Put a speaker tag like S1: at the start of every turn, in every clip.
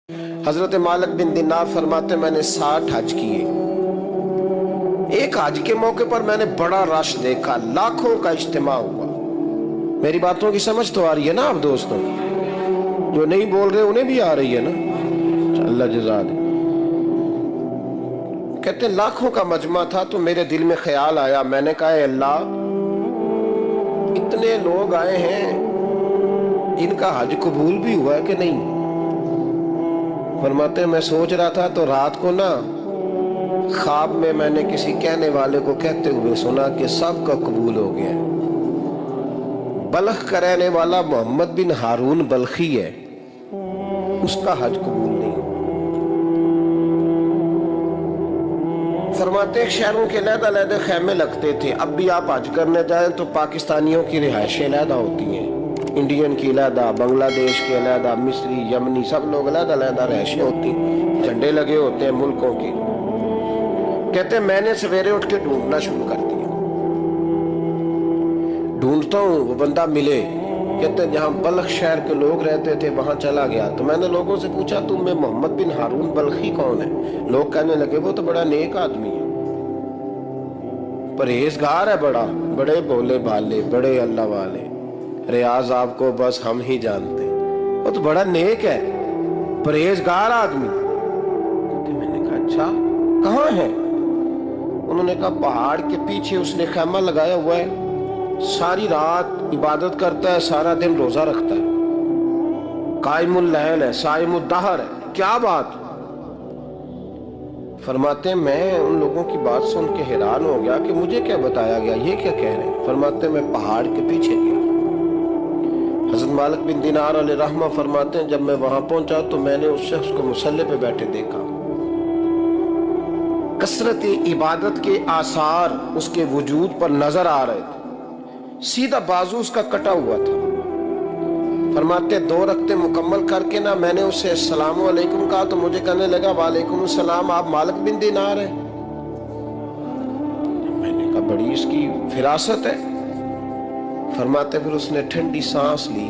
S1: حضرت مالک بن دینار فرماتے मैंने 60 हज किए। एक हज के मौके पर मैंने बड़ा रश देखा, लाखों का इज्तिमा हुआ। मेरी बातों की समझ तो आ रही है ना आप दोस्तों? जो नहीं बोल रहे उन्हें भी आ रही है ना? अल्लाह जज़ा दे। कहते लाखों का मजमा था तो मेरे दिल में ख्याल आया, मैंने कहा अल्लाह, इतने लोग आए हैं, इनका हज कबूल भी हुआ है कि नहीं? फरमाते मैं सोच रहा था तो रात को ना ख्वाब में मैंने किसी कहने वाले को कहते हुए सुना कि सबका कबूल हो गया। बल्ख का रहने वाला मोहम्मद बिन हारून बल्खी है, उसका हज कबूल नहीं। फरमाते शहरों के अलग-अलग खैमे लगते थे। अब भी आप हज करने जाएं तो पाकिस्तानियों की रिहाइशें अलग होती हैं, इंडियन की अलग, बांग्लादेश के अलग, मिस्री, यमनी, सब लोग अलग-अलग रिहाइशें होती हैं, झंडे लगे होते हैं मुल्कों के। कहते मैंने सवेरे उठ के ढूंढना शुरू कर दिया, ढूंढता हूँ वो बंदा मिले। कहते जहाँ बल्ख शहर के लोग रहते थे वहां चला गया तो मैंने लोगों से पूछा तुम में मोहम्मद बिन हारून बल्खी कौन है? लोग कहने लगे वो तो बड़ा नेक आदमी है, परहेजगार है, बड़े भोले भाले, बड़े अल्लाह वाले, रियाज आपको बस हम ही जानते, वो तो बड़ा नेक है, परहेजगार आदमी। तो मैंने कहा अच्छा कहाँ है? उन्होंने कहा पहाड़ के पीछे उसने खैमा लगाया हुआ है, सारी रात इबादत करता है, सारा दिन रोजा रखता है, कायमुल लैल है, साइमुद दहर है। क्या बात? फरमाते मैं उन लोगों की बात सुन के हैरान हो गया कि मुझे क्या बताया गया, ये क्या कह रहे हैं? फरमाते मैं पहाड़ के पीछे गया। हज़रत मालिक बिन दीनार अलैहि रहमा फरमाते हैं जब मैं वहां पहुंचा तो मैंने उस शख्स को मुसल्ले पे बैठे देखा। कसरत इबादत के आसार उसके वजूद पर नजर आ रहे थे, सीधा बाजू उसका कटा हुआ था। फरमाते 2 रकते मुकम्मल करके ना मैंने उससे अस्सलाम वालेकुम कहा तो मुझे कहने लगा वालेकुम सलाम, आप मालिक बिन दीनार हैं? मैंने कहा बड़ी इसकी फिरासत है। फरमाते फिर उसने ठंडी सांस ली,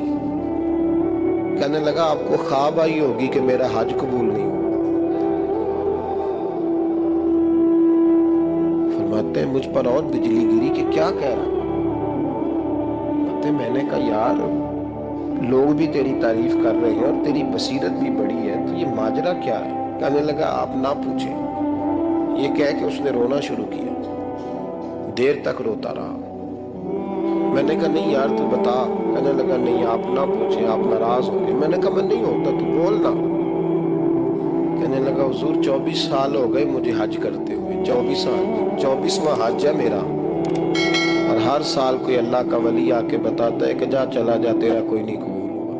S1: कहने लगा आपको ख्वाब आई होगी कि मेरा हज कबूल नहीं हुआ। फरमाते मुझ पर और बिजली गिरी कि क्या कह रहा? मैंने कहा यार लोग भी तेरी तारीफ कर रहे हैं और तेरी बसीरत भी बड़ी है, तो ये माजरा क्या है? कहने लगा आप ना पूछे। ये कह के उसने रोना शुरू किया, देर तक रोता रहा। मैंने कहा नहीं यार तू बता। कहने लगा नहीं आप ना पूछे, आप नाराज हो गए। मैंने कहा मैं नहीं होता, तू बोलना। कहने लगा हुजूर 24 साल हो गए मुझे हज करते हुए, 24 साल, 24वां हज है मेरा, और हर साल कोई अल्लाह का वली आके बताता है कि जा चला जा, तेरा कोई नहीं कबूल हुआ।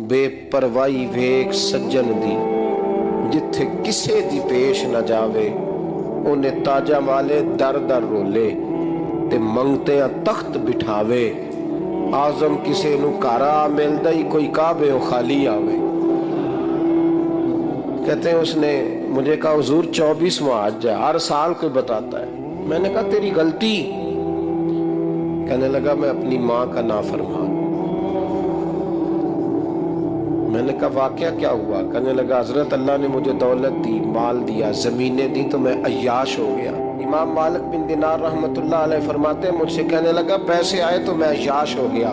S1: बेपरवाही वेख सज्जन दी, जिथे किसे दी पेश न जावे, उन्हें ताजा वाले दर दर रोले ते मंगते तख्त बिठावे। आजम किसे नू कारा मिलदा ही कोई काबे खाली आवे। कहते हैं उसने मुझे कहा हुजूर 24वां हज है, हर साल कोई बताता है। मैंने कहा तेरी गलती। कहने लगा मैं अपनी माँ का नाफरमान। मैंने कहा वाकया क्या हुआ? कहने लगा हजरत अल्लाह ने मुझे दौलत दी, माल दिया, जमीनें दी तो मैं अय्याश हो गया। इमाम मालिक बिन दीनार रहमतुल्लाह अलैह फरमाते हैं मुझसे कहने लगा पैसे आए तो मैं अय्याश हो गया।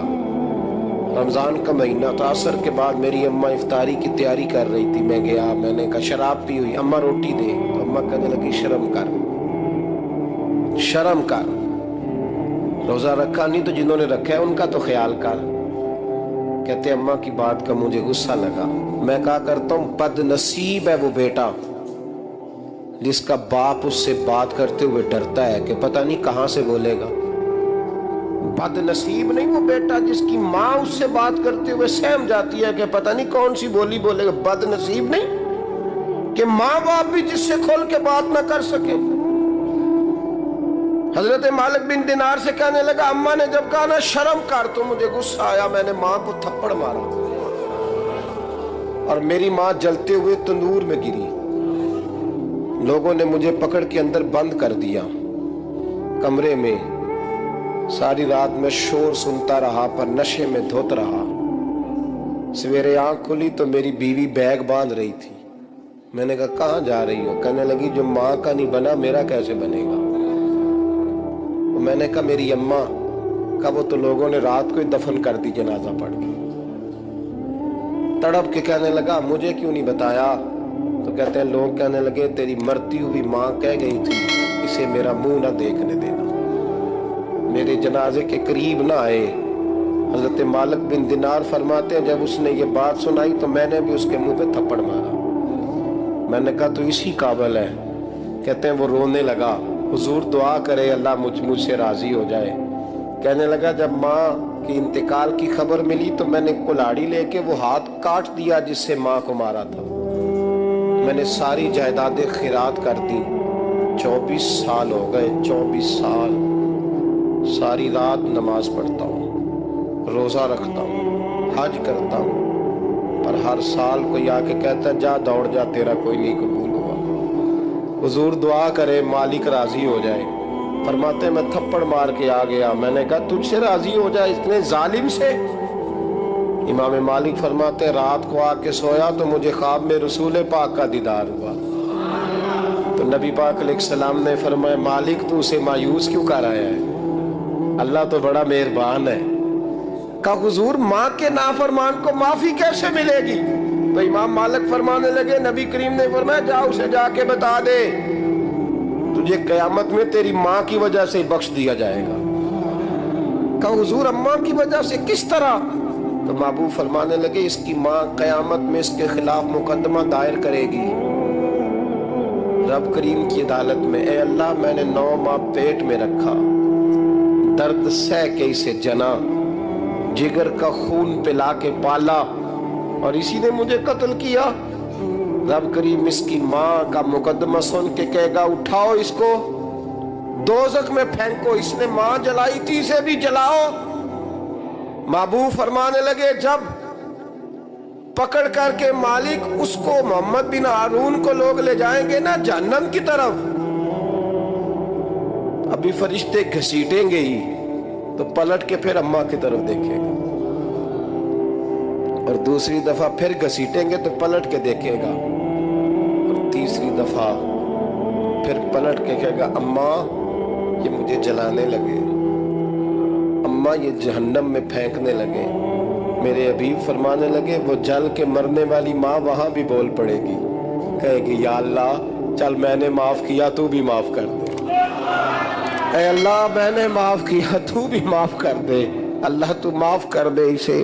S1: रमजान का महीना था, असर के बाद मेरी अम्मा इफ्तारी की तैयारी कर रही थी, मैं गया, मैंने कहा शराब पी हुई, अम्मा रोटी दे, तो अम्मा कहने लगी शर्म कर, शर्म कर, रोजा रखा नहीं तो जिन्होंने रखा है उनका तो ख्याल कर। कहते अम्मा की बात का मुझे गुस्सा लगा। मैं कहा करता हूं बदनसीब है वो बेटा जिसका बाप उससे बात करते हुए डरता है कि पता नहीं कहां से बोलेगा। बदनसीब नहीं वो बेटा जिसकी माँ उससे बात करते हुए सहम जाती है कि पता नहीं कौन सी बोली बोलेगा। बदनसीब नहीं कि माँ बाप भी जिससे खोल के बात ना कर सके। हजरत मालिक बिन दीनार से कहने लगा अम्मा ने जब कहा ना शर्म कर तो मुझे गुस्सा आया, मैंने माँ को थप्पड़ मारा और मेरी माँ जलते हुए तंदूर में गिरी। लोगों ने मुझे पकड़ के अंदर बंद कर दिया कमरे में। सारी रात में शोर सुनता रहा पर नशे में धोत रहा। सवेरे आंख खुली तो मेरी बीवी बैग बांध रही थी। मैंने कहा कहाँ जा रही हो? कहने लगी जो माँ का नहीं बना मेरा कैसे बनेगा। मैंने कहा मेरी अम्मा का वो तो लोगों ने रात को ही दफन कर दी जनाजा पढ़ के। तड़प के कहने लगा मुझे क्यों नहीं बताया? तो कहते हैं लोग कहने लगे तेरी मरती हुई माँ कह गई थी इसे मेरा मुंह ना देखने देना। मेरे जनाजे के करीब ना आए। हजरत मालिक बिन दिनार फरमाते हैं जब उसने ये बात सुनाई तो मैंने भी उसके मुंह पे थप्पड़ मारा। मैंने कहा तू इसी काबिल है। कहते हैं वो रोने लगा, हुजूर दुआ करे अल्लाह मुझसे राजी हो जाए। कहने लगा जब माँ की इंतकाल की खबर मिली तो मैंने कुल्हाड़ी लेके वो हाथ काट दिया जिससे माँ को मारा था। मैंने सारी जायदादें खिरात कर दी। 24 साल हो गए, 24 साल। सारी रात नमाज पढ़ता हूँ, रोजा रखता हूँ, हज करता हूँ, पर हर साल कोई आके कहता जा दौड़ जा तेरा कोई नहीं कबूल हुआ। हुजूर दुआ करे मालिक राजी हो जाए। फरमाते मैं थप्पड़ मार के आ गया। मैंने कहा तुझसे राजी हो जाए इतने जालिम से? इमाम मालिक फरमाते रात को आके सोया तो मुझे ख्वाब में रसूल पाक का दीदार हुआ। तो नबी पाक अलैहिस्सलाम ने फरमाया मालिक तू उसे मायूस क्यों कर आया है? अल्लाह तो बड़ा मेहरबान है। का हुजूर माँ के नाफरमान को माफी कैसे मिलेगी? तो इमाम मालिक फरमाने लगे नबी करीम ने फरमाया जा उसे जाके बता दे तुझे कयामत में तेरी माँ की वजह से बख्श दिया जाएगा। का हुजूर अम्मा की वजह से किस तरह? तो महबूब फरमाने लगे इसकी माँ कयामत में इसके खिलाफ मुकदमा दायर करेगी रब करीम की अदालत में। ए अल्लाह मैंने 9 माह पेट में रखा, दर्द सह के इसे जना, जिगर का खून पिला के पाला और इसी ने मुझे कत्ल किया। रब करीम इसकी माँ का मुकदमा सुन के कहेगा उठाओ इसको दोज़ख में फेंको, इसने माँ जलाई थी इसे भी जलाओ। महबूब फरमाने लगे जब पकड़ करके मालिक उसको मोहम्मद बिन हारून को लोग ले जाएंगे ना जहन्नम की तरफ, अभी फरिश्ते घसीटेंगे ही तो पलट के फिर अम्मा की तरफ देखेगा और दूसरी दफा फिर घसीटेंगे तो पलट के देखेगा और तीसरी दफा फिर पलट के कहेगा अम्मा ये मुझे जलाने लगे, अम्मा ये जहन्नम में फेंकने लगे। मेरे हबीब फरमाने लगे वो जल के मरने वाली माँ वहां भी बोल पड़ेगी, कहेगी या अल्लाह चल मैंने माफ किया तू भी माफ कर दे। ऐ अल्लाह मैंने माफ किया तू भी माफ कर दे, अल्लाह तू माफ कर दे इसे।